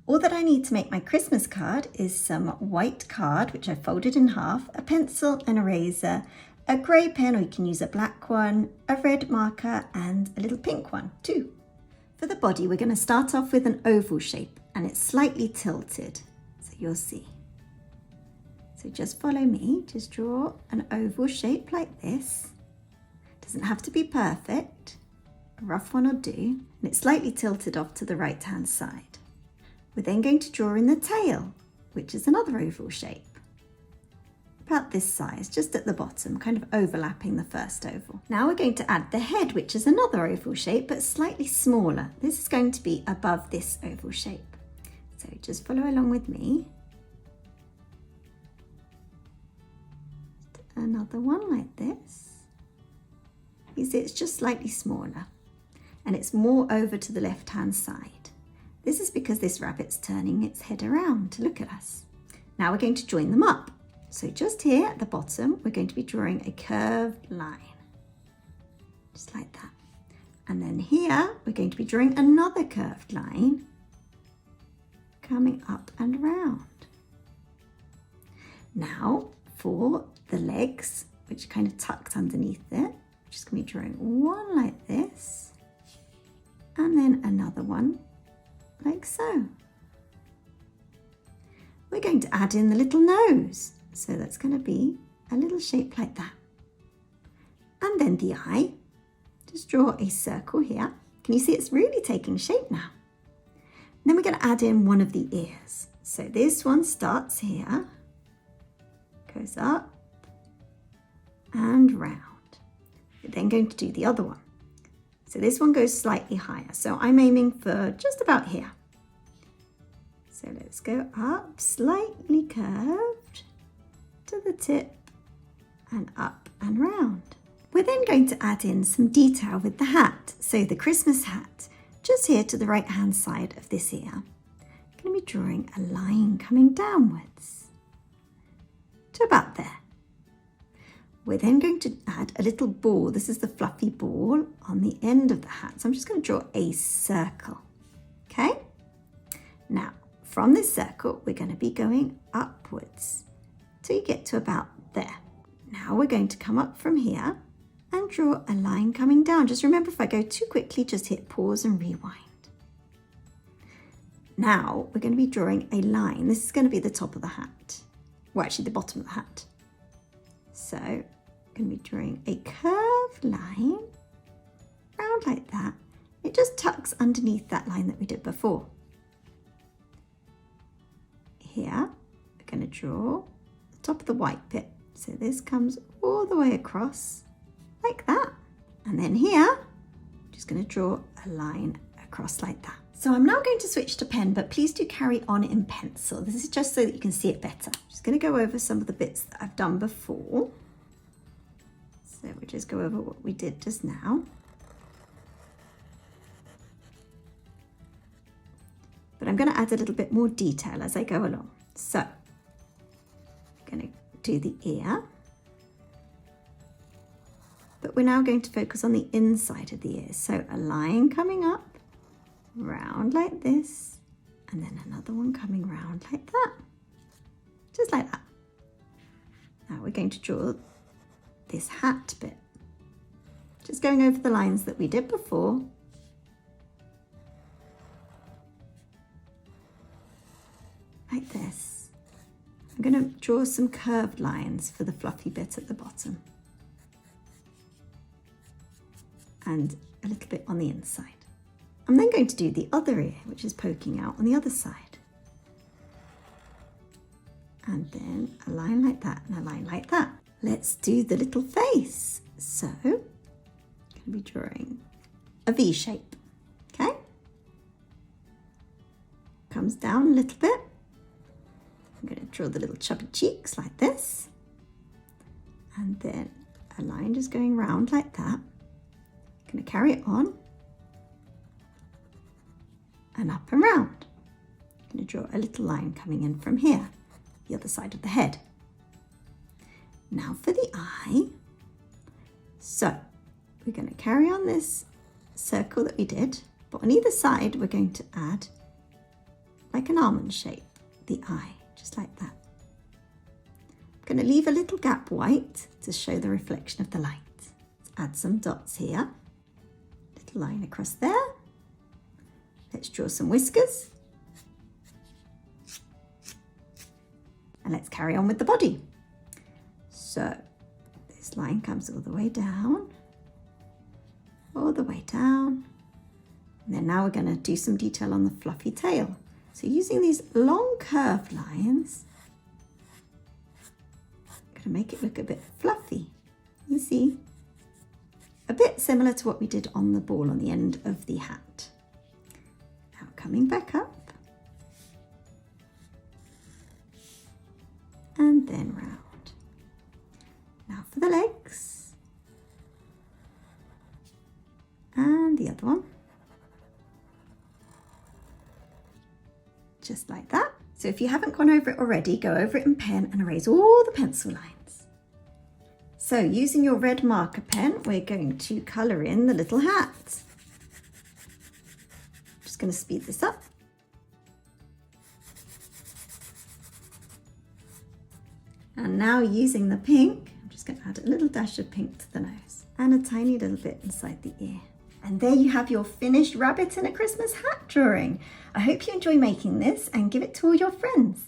All that I need to make my Christmas card is some white card, which I folded in half, a pencil, an eraser, a grey pen, or you can use a black one, a red marker, and a little pink one too. For the body, we're going to start off with an oval shape, and it's slightly tilted, so you'll see. So just follow me, just draw an oval shape like this. Doesn't have to be perfect, a rough one will do, and it's slightly tilted off to the right hand side. We're then going to draw in the tail, which is another oval shape. About this size, just at the bottom, kind of overlapping the first oval. Now we're going to add the head, which is another oval shape, but slightly smaller. This is going to be above this oval shape. So just follow along with me. Another one like this. You see it's just slightly smaller, and it's more over to the left-hand side. This is because this rabbit's turning its head around to look at us. Now we're going to join them up. So just here at the bottom, we're going to be drawing a curved line, just like that. And then here, we're going to be drawing another curved line, coming up and round. Now for the legs, which kind of tucked underneath it, I'm just going to be drawing one like this, and then another one like so. We're going to add in the little nose. So that's going to be a little shape like that. And then the eye, just draw a circle here. Can you see it's really taking shape now? And then we're going to add in one of the ears. So this one starts here, goes up and round. We're then going to do the other one. So this one goes slightly higher. So I'm aiming for just about here. So let's go up, slightly curved to the tip and up and round. We're then going to add in some detail with the hat. So the Christmas hat, just here to the right hand side of this ear, I'm going to be drawing a line coming downwards to about there. We're then going to add a little ball. This is the fluffy ball on the end of the hat. So I'm just going to draw a circle. Okay? Now, from this circle, we're going to be going upwards till you get to about there. Now we're going to come up from here and draw a line coming down. Just remember, if I go too quickly, just hit pause and rewind. Now we're going to be drawing a line. This is going to be the top of the hat. Well, actually the bottom of the hat. So I'm going to be drawing a curved line round like that. It just tucks underneath that line that we did before. Here, we're going to draw the top of the white bit. So this comes all the way across like that. And then here, I'm just going to draw a line across like that. So I'm now going to switch to pen, but please do carry on in pencil. This is just so that you can see it better. I'm just going to go over some of the bits that I've done before. So we'll just go over what we did just now. But I'm going to add a little bit more detail as I go along. So I'm going to do the ear. But we're now going to focus on the inside of the ear. So a line coming up, round like this, and then another one coming round like that. Just like that. Now we're going to draw this hat bit. Just going over the lines that we did before. Like this. I'm going to draw some curved lines for the fluffy bit at the bottom. And a little bit on the inside. I'm then going to do the other ear, which is poking out on the other side. And then a line like that and a line like that. Let's do the little face. So, I'm going to be drawing a V shape, okay? Comes down a little bit. I'm going to draw the little chubby cheeks like this. And then a line just going round like that. I'm going to carry it on. And up and round. I'm going to draw a little line coming in from here, the other side of the head. Now for the eye. So we're going to carry on this circle that we did, but on either side we're going to add like an almond shape, the eye, just like that. I'm going to leave a little gap white to show the reflection of the light. Let's add some dots here. Little line across there. Let's draw some whiskers. And let's carry on with the body. So this line comes all the way down, all the way down. And then now we're going to do some detail on the fluffy tail. So using these long curved lines, I'm going to make it look a bit fluffy. You see, a bit similar to what we did on the ball on the end of the hat. Now coming back up and then round. Now for the legs and the other one. Just like that. So if you haven't gone over it already, go over it in pen and erase all the pencil lines. So using your red marker pen, we're going to colour in the little hat. Just going to speed this up. And now using the pink, I'm just going to add a little dash of pink to the nose and a tiny little bit inside the ear. And there you have your finished rabbit in a Christmas hat drawing. I hope you enjoy making this and give it to all your friends.